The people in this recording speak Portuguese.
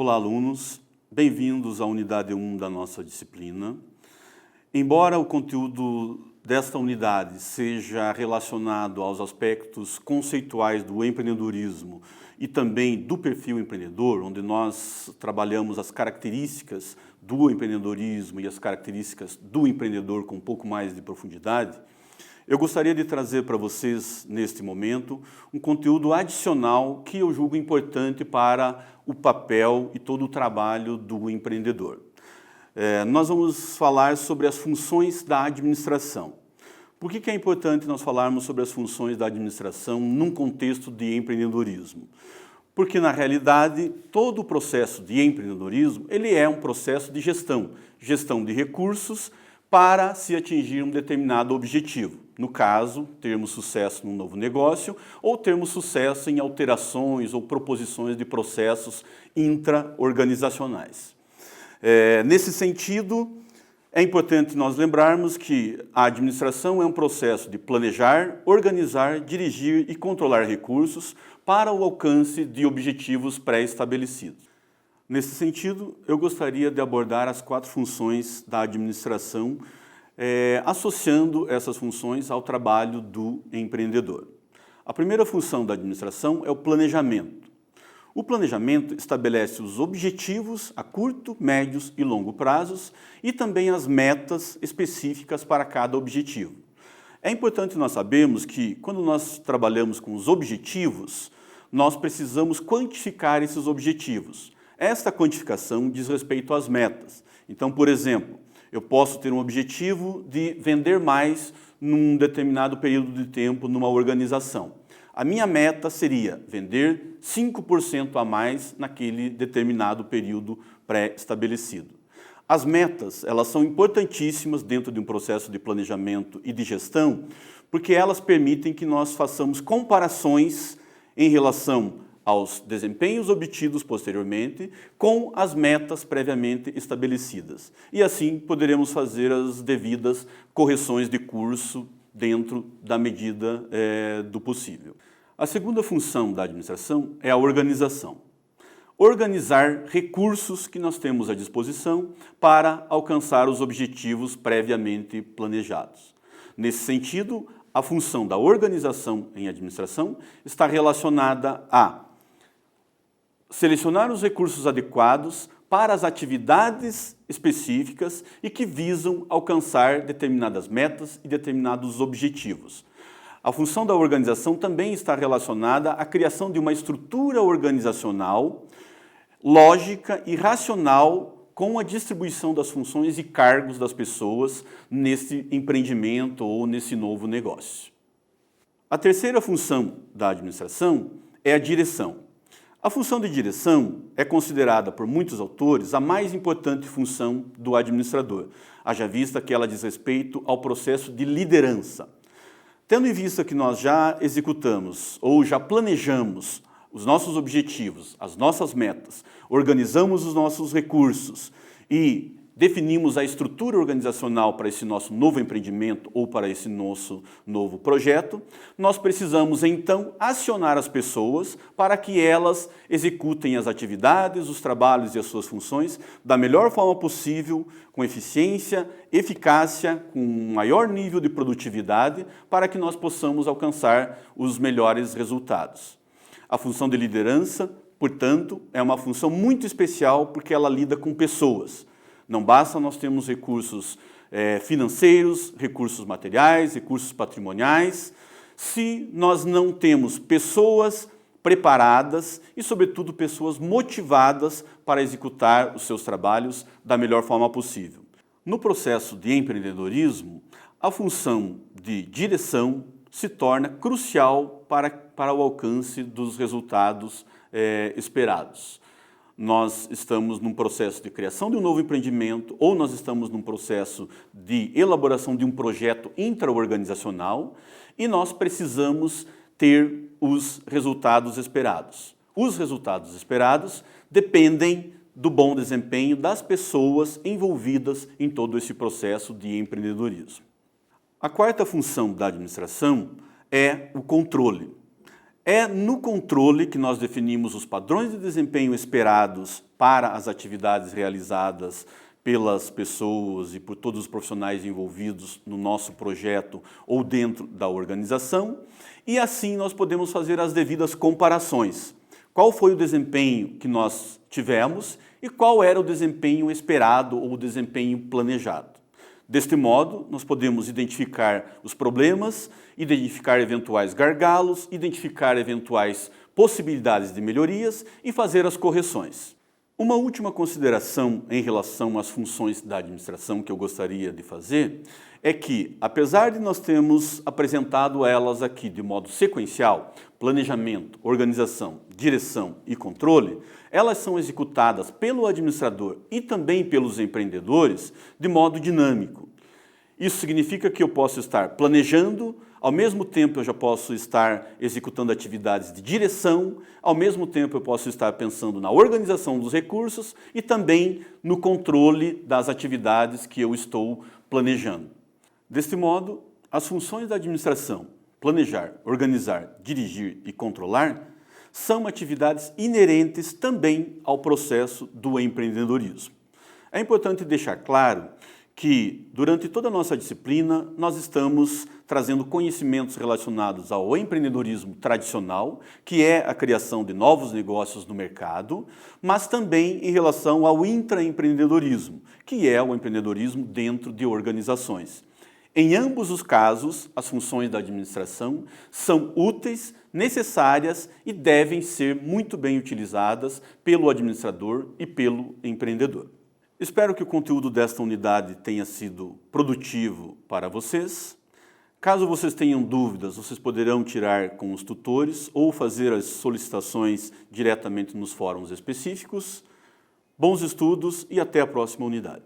Olá, alunos. Bem-vindos à unidade 1 da nossa disciplina. Embora o conteúdo desta unidade seja relacionado aos aspectos conceituais do empreendedorismo e também do perfil empreendedor, onde nós trabalhamos as características do empreendedorismo e as características do empreendedor com um pouco mais de profundidade, eu gostaria de trazer para vocês, neste momento, um conteúdo adicional que eu julgo importante para o papel e todo o trabalho do empreendedor. Nós vamos falar sobre as funções da administração. Por que é importante nós falarmos sobre as funções da administração num contexto de empreendedorismo? Porque, na realidade, todo o processo de empreendedorismo ele é um processo de gestão de recursos para se atingir um determinado objetivo. No caso, termos sucesso num novo negócio ou termos sucesso em alterações ou proposições de processos intra-organizacionais. Nesse sentido, é importante nós lembrarmos que a administração é um processo de planejar, organizar, dirigir e controlar recursos para o alcance de objetivos pré-estabelecidos. Nesse sentido, eu gostaria de abordar as 4 funções da administração, associando essas funções ao trabalho do empreendedor. A primeira função da administração é o planejamento. O planejamento estabelece os objetivos a curto, médios e longo prazos e também as metas específicas para cada objetivo. É importante nós sabermos que, quando nós trabalhamos com os objetivos, nós precisamos quantificar esses objetivos. Esta quantificação diz respeito às metas. Então, por exemplo, eu posso ter um objetivo de vender mais num determinado período de tempo numa organização. A minha meta seria vender 5% a mais naquele determinado período pré-estabelecido. As metas, elas são importantíssimas dentro de um processo de planejamento e de gestão, porque elas permitem que nós façamos comparações em relação aos desempenhos obtidos posteriormente com as metas previamente estabelecidas. E assim poderemos fazer as devidas correções de curso dentro da medida do possível. A segunda função da administração é a organização. Organizar recursos que nós temos à disposição para alcançar os objetivos previamente planejados. Nesse sentido, a função da organização em administração está relacionada a selecionar os recursos adequados para as atividades específicas e que visam alcançar determinadas metas e determinados objetivos. A função da organização também está relacionada à criação de uma estrutura organizacional, lógica e racional com a distribuição das funções e cargos das pessoas nesse empreendimento ou nesse novo negócio. A terceira função da administração é a direção. A função de direção é considerada por muitos autores a mais importante função do administrador, haja vista que ela diz respeito ao processo de liderança. Tendo em vista que nós já executamos ou já planejamos os nossos objetivos, as nossas metas, organizamos os nossos recursos e definimos a estrutura organizacional para esse nosso novo empreendimento ou para esse nosso novo projeto, nós precisamos então acionar as pessoas para que elas executem as atividades, os trabalhos e as suas funções da melhor forma possível, com eficiência, eficácia, com um maior nível de produtividade, para que nós possamos alcançar os melhores resultados. A função de liderança, portanto, é uma função muito especial porque ela lida com pessoas. Não basta nós termos recursos financeiros, recursos materiais, recursos patrimoniais, se nós não temos pessoas preparadas e, sobretudo, pessoas motivadas para executar os seus trabalhos da melhor forma possível. No processo de empreendedorismo, a função de direção se torna crucial para o alcance dos resultados esperados. Nós estamos num processo de criação de um novo empreendimento ou nós estamos num processo de elaboração de um projeto intra-organizacional e nós precisamos ter os resultados esperados. Os resultados esperados dependem do bom desempenho das pessoas envolvidas em todo esse processo de empreendedorismo. A quarta função da administração é o controle. É no controle que nós definimos os padrões de desempenho esperados para as atividades realizadas pelas pessoas e por todos os profissionais envolvidos no nosso projeto ou dentro da organização, e assim nós podemos fazer as devidas comparações. Qual foi o desempenho que nós tivemos e qual era o desempenho esperado ou o desempenho planejado. Deste modo, nós podemos identificar os problemas, identificar eventuais gargalos, identificar eventuais possibilidades de melhorias e fazer as correções. Uma última consideração em relação às funções da administração que eu gostaria de fazer é que, apesar de nós termos apresentado elas aqui de modo sequencial, planejamento, organização, direção e controle, elas são executadas pelo administrador e também pelos empreendedores de modo dinâmico. Isso significa que eu posso estar planejando, ao mesmo tempo eu já posso estar executando atividades de direção, ao mesmo tempo eu posso estar pensando na organização dos recursos e também no controle das atividades que eu estou planejando. Deste modo, as funções da administração, planejar, organizar, dirigir e controlar, são atividades inerentes também ao processo do empreendedorismo. É importante deixar claro que, durante toda a nossa disciplina, nós estamos trazendo conhecimentos relacionados ao empreendedorismo tradicional, que é a criação de novos negócios no mercado, mas também em relação ao intraempreendedorismo, que é o empreendedorismo dentro de organizações. Em ambos os casos, as funções da administração são úteis, necessárias e devem ser muito bem utilizadas pelo administrador e pelo empreendedor. Espero que o conteúdo desta unidade tenha sido produtivo para vocês. Caso vocês tenham dúvidas, vocês poderão tirar com os tutores ou fazer as solicitações diretamente nos fóruns específicos. Bons estudos e até a próxima unidade.